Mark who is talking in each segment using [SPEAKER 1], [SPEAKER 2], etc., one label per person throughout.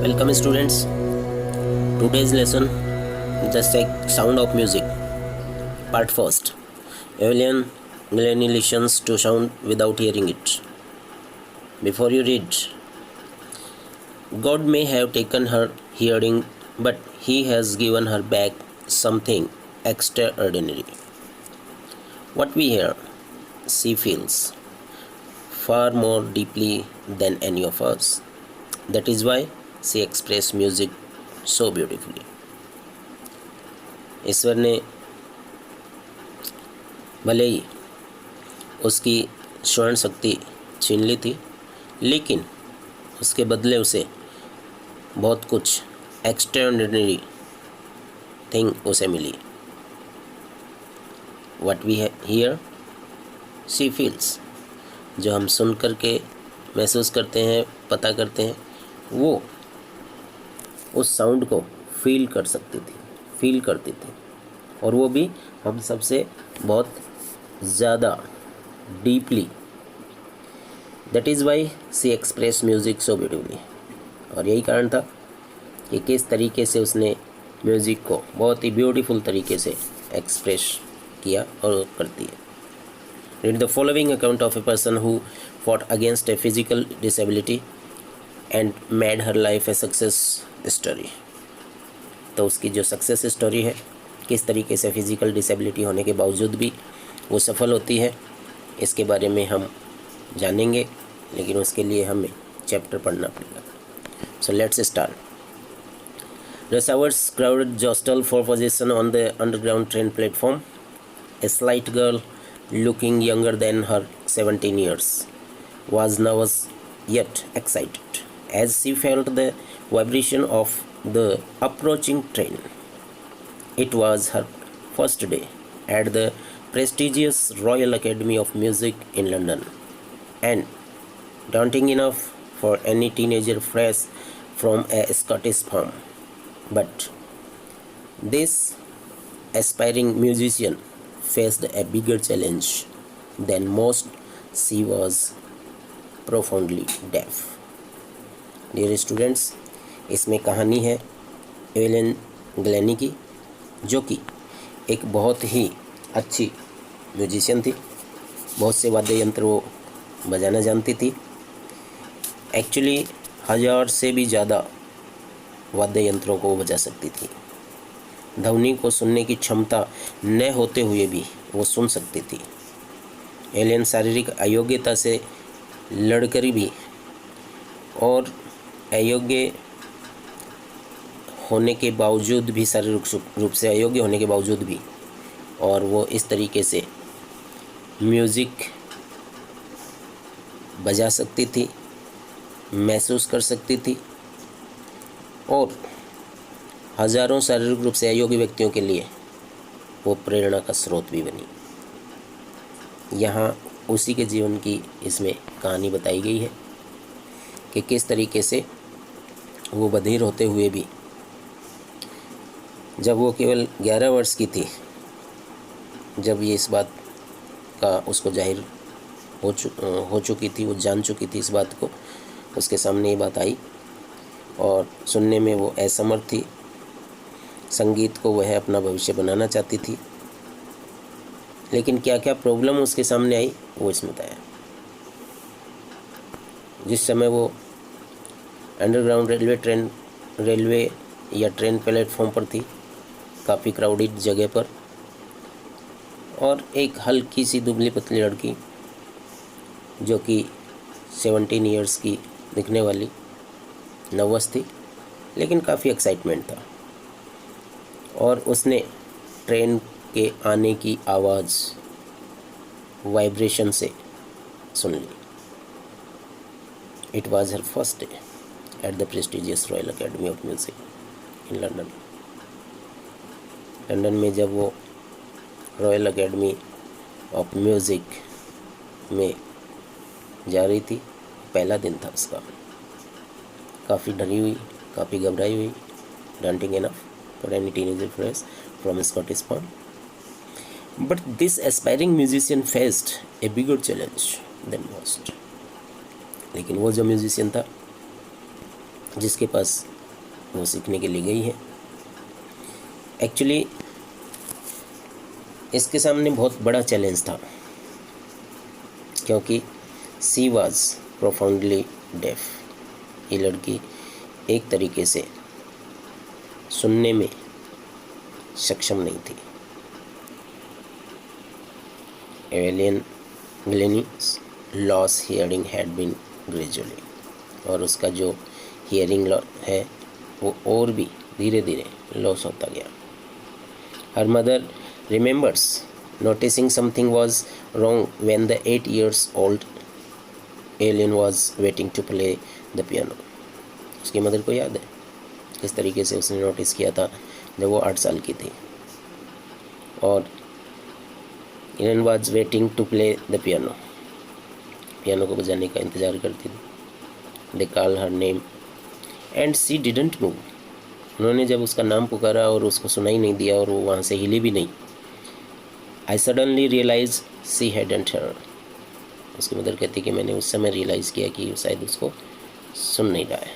[SPEAKER 1] Welcome students. Today's lesson, the sound of music. Part first. Evelyn Glennie listens to sound without hearing it. Before you read, God may have taken her hearing, but He has given her back something extraordinary. What we hear, she feels far more deeply than any of us. That is why she expresses music so beautifully. ईश्वर ने भले ही उसकी श्रवण शक्ति छीन ली थी, लेकिन उसके बदले उसे बहुत कुछ एक्स्ट्राऑर्डिनरी थिंग उसे मिली. What we hear she feels, जो हम सुन करके महसूस करते हैं, पता करते हैं, वो उस साउंड को फील करती थी और वो भी हम सबसे बहुत ज़्यादा deeply. That is why she express music so beautifully. और यही कारण था कि किस तरीके से उसने म्यूज़िक को बहुत ही ब्यूटीफुल तरीके से एक्सप्रेस किया और करती है. Read the following account of a person who fought against a physical disability and made her life a success story. तो उसकी जो सक्सेस स्टोरी है, किस तरीके से फिज़िकल डिसेबिलिटी होने के बावजूद भी वो सफल होती है, इसके बारे में हम जानेंगे, लेकिन उसके लिए हमें चैप्टर पढ़ना पड़ेगा. So let's start. Rush hour's crowd jostled for position on the underground train platform. A slight girl, looking younger than her 17 years, was nervous yet excited as she felt the vibration of the approaching train. It was her first day at the prestigious Royal Academy of Music in London, and daunting enough for any teenager fresh from a Scottish farm. But this aspiring musician faced a bigger challenge than most. She was profoundly deaf. Dear students, इसमें कहानी है Evelyn Glenny की, जो कि एक बहुत ही अच्छी musician थी. बहुत से वाद्य यंत्र वो बजाना जानती थी. एक्चुअली 1000 से भी ज़्यादा वाद्य यंत्रों को वो बजा सकती थी. ध्वनि को सुनने की क्षमता न होते हुए भी वो सुन सकती थी. एलियन शारीरिक अयोग्यता से लड़कर भी और अयोग्य होने के बावजूद भी, शारीरिक रूप से अयोग्य होने के बावजूद भी, और वो इस तरीके से म्यूज़िक बजा सकती थी, महसूस कर सकती थी और हज़ारों शारीरिक रूप से अयोग्य व्यक्तियों के लिए वो प्रेरणा का स्रोत भी बनी. यहाँ उसी के जीवन की इसमें कहानी बताई गई है कि किस तरीके से वो बधिर होते हुए भी, जब वो केवल 11 वर्ष की थी, जब ये इस बात का उसको जाहिर हो चुकी थी, वो जान चुकी थी इस बात को, उसके सामने ये बात आई और सुनने में वो असमर्थ थी. संगीत को वह अपना भविष्य बनाना चाहती थी, लेकिन क्या क्या प्रॉब्लम उसके सामने आई वो इसमें बताया. जिस समय वो अंडरग्राउंड रेलवे या ट्रेन प्लेटफॉर्म पर थी, काफ़ी क्राउडेड जगह पर, और एक हल्की सी दुबली पतली लड़की जो कि 17 इयर्स की दिखने वाली, नर्वस थी, लेकिन काफ़ी एक्साइटमेंट था, और उसने ट्रेन के आने की आवाज़ वाइब्रेशन से सुन ली. It was her first day at the prestigious royal academy of music in London. London में जब वो रॉयल एकेडमी ऑफ म्यूज़िक में जा रही थी, पहला दिन था उसका. काफ़ी डरी हुई, काफ़ी घबराई हुई, daunting enough for any teenager fresh from a Scottish farm. But this aspiring musician faced a bigger challenge than most. लेकिन वो जो म्यूजिशियन था जिसके पास वो सीखने के लिए गई है। एक्चुअली इसके सामने बहुत बड़ा चैलेंज था, क्योंकि सी वॉज प्रोफाउंडली डेफ। ये लड़की एक तरीके से सुनने में सक्षम नहीं थी। Evelyn Glennie's loss hearing had been gradually, और उसका जो हियरिंग है वो और भी धीरे धीरे लॉस होता गया। Her mother remembers noticing something was wrong when the 8 years old Evelyn was waiting to play the piano. उसकी मदर को याद है किस तरीके से उसने नोटिस किया था जब वो 8 साल की थी, और Evelyn was waiting to play the piano, piano को बजाने का इंतज़ार करती थी। They call her name and she didn't move. उन्होंने जब उसका नाम पुकारा और उसको सुनाई नहीं दिया और वो वहाँ से हिली भी नहीं। I suddenly realise she hadn't heard. उसकी मदर कहती कि मैंने उस समय रियलाइज़ किया कि शायद उसको सुन नहीं रहा है,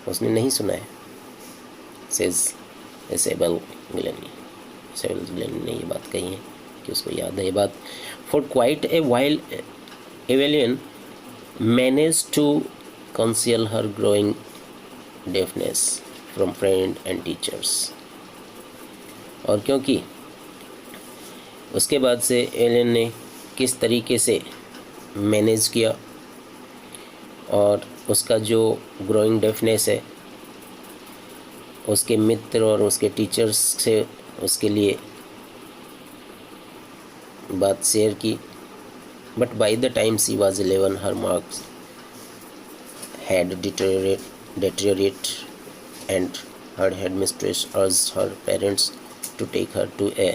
[SPEAKER 1] उसने नहीं सुना है। सेज इसेबेल ग्लेनी, इसेबेल ग्लेनी ने ये बात कही है कि उसको याद है ये बात। For quite a while Evelyn manage to conceal her growing deafness from friend and teachers। और क्योंकि उसके बाद से एलियन ने किस तरीके से मैनेज किया, और उसका जो ग्रोइंग डेफनेस है उसके मित्र और उसके टीचर्स से उसके लिए बात शेयर की। But by the time she was 11 her marks had deteriorated and her headmistress urged her parents to take her to a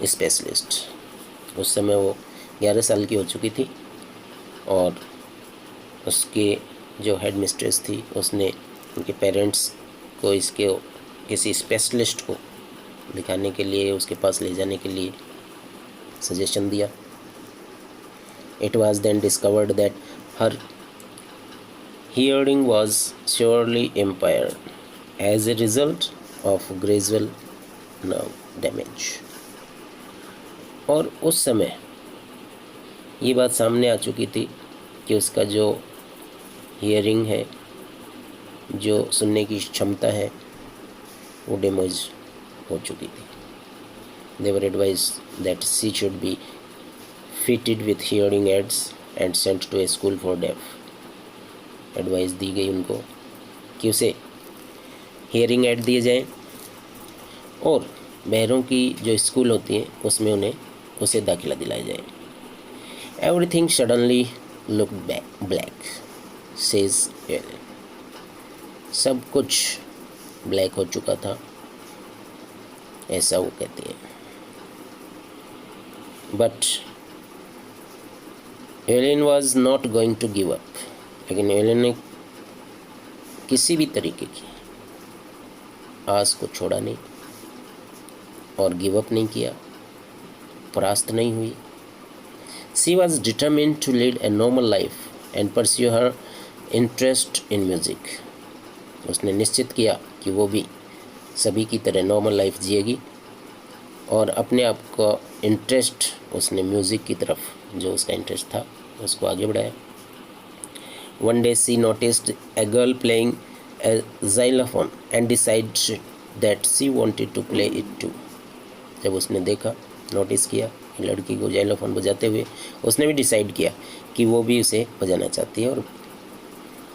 [SPEAKER 1] specialist। उस समय वो 11 साल की हो चुकी थी और उसके जो हेड मिस्ट्रेस थी उसने उनके पेरेंट्स को इसके किसी स्पेशलिस्ट को दिखाने के लिए, उसके पास ले जाने के लिए सजेशन दिया। It was then discovered that her hearing was surely impaired as a result of gradual nerve damage। और उस समय ये बात सामने आ चुकी थी कि उसका जो हियरिंग है, जो सुनने की क्षमता है, वो डैमेज हो चुकी थी। They were advised that she should be fitted with hearing aids and sent to a school for deaf। Advice दी गई उनको कि उसे हियरिंग एड दिए जाएं और बहरों की जो स्कूल होती है उसमें उसे दाखिला दिलाया जाए। Everything suddenly look black says alien. सब कुछ ब्लैक हो चुका था, ऐसा वो कहती है। But Evelyn was not going to give up. लेकिन एलियन ने किसी भी तरीके की आस को छोड़ा नहीं और गिव अप नहीं किया, परास्त नहीं हुई। She was determined to lead a normal life and pursue her interest in music. उसने निश्चित किया कि वो भी सभी की तरह नॉर्मल लाइफ जिएगी और अपने आप का इंटरेस्ट उसने म्यूज़िक की तरफ, जो उसका इंटरेस्ट था, उसको आगे बढ़ाया। One day she noticed a girl playing a xylophone and decided that she wanted to play it too। जब उसने देखा, नोटिस किया लड़की को जाइलोफोन बजाते हुए, उसने भी डिसाइड किया कि वो भी उसे बजाना चाहती है और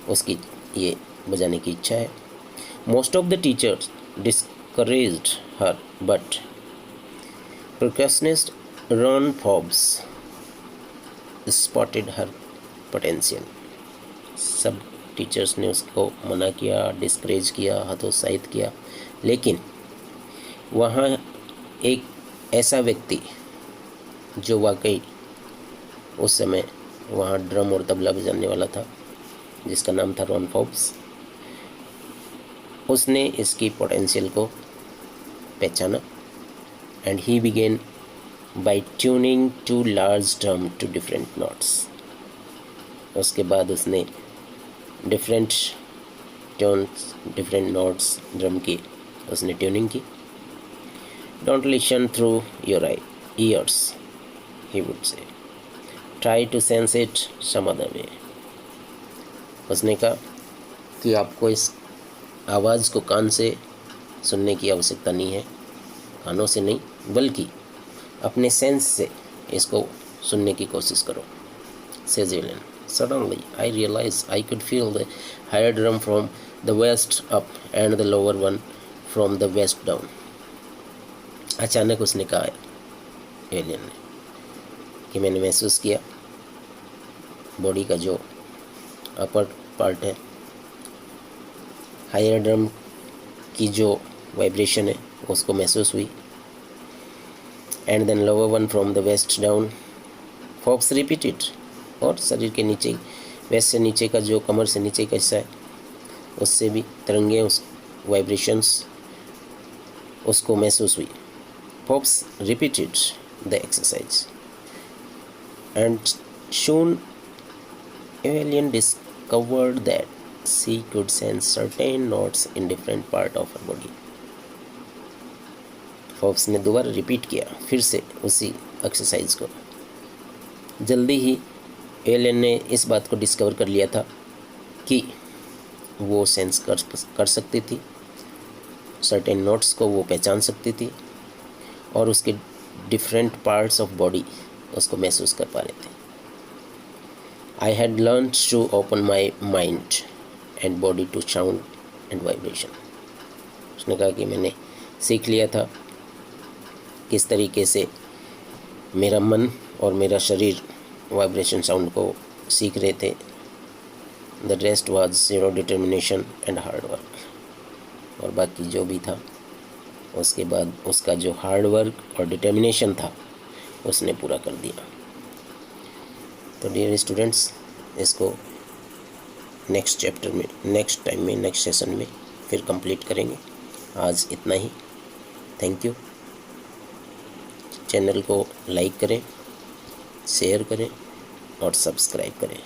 [SPEAKER 1] उसकी ये बजाने की इच्छा है। Most of the teachers discouraged her, but percussionist Ron Forbes spotted her potential। सब टीचर्स ने उसको मना किया, डिस्करेज किया, हतोत्साहित किया, लेकिन वहाँ एक ऐसा व्यक्ति जो वाकई उस समय वहाँ ड्रम और तबला बजाने वाला था, जिसका नाम था रॉन फॉब्स, उसने इसकी पोटेंशियल को पहचाना and he began by tuning two large drum to different notes. उसके बाद उसने different tones, different notes drum की उसने ट्यूनिंग की। Don't listen through your ears, he would say, try to sense it some other way. उसने कहा कि आपको इस आवाज़ को कान से सुनने की आवश्यकता नहीं है, कानों से नहीं, बल्कि अपने सेंस से इसको सुनने की कोशिश करो। Says Evelyn. Suddenly, I realized I could feel the higher drum from the west up and the lower one from the west down. अचानक उसने कहा एलियन ने कि मैंने महसूस किया बॉडी का जो अपर पार्ट है, हायर ड्रम की जो वाइब्रेशन है उसको महसूस हुई, and then lower one from the waist down. Fox repeated, और शरीर के नीचे, वेस्ट से नीचे का जो कमर से नीचे का हिस्सा है उससे भी तरंगें, उस वाइब्रेशंस उसको महसूस हुई। Pops repeated the exercise and soon Evelyn discovered that she could sense certain notes in different part of her body. Pops ने दोबारा रिपीट किया फिर से उसी एक्सरसाइज को। जल्दी ही एलियन ने इस बात को डिस्कवर कर लिया था कि वो सेंस कर सकती थी, सर्टेन नोट्स को वो पहचान सकती थी और उसके डिफरेंट पार्ट्स ऑफ बॉडी उसको महसूस कर पा रहे थे। I had learn to open my mind and body to sound and vibration. उसने कहा कि मैंने सीख लिया था किस तरीके से मेरा मन और मेरा शरीर वाइब्रेशन साउंड को सीख रहे थे। The rest was zero determination and hard work. और बाकी जो भी था उसके बाद उसका जो हार्ड वर्क और डिटर्मिनेशन था उसने पूरा कर दिया। तो डियर स्टूडेंट्स, इसको नेक्स्ट चैप्टर में, नेक्स्ट टाइम में, नेक्स्ट सेशन में फिर कंप्लीट करेंगे। आज इतना ही। Thank you. चैनल को लाइक करें, शेयर करें और सब्सक्राइब करें।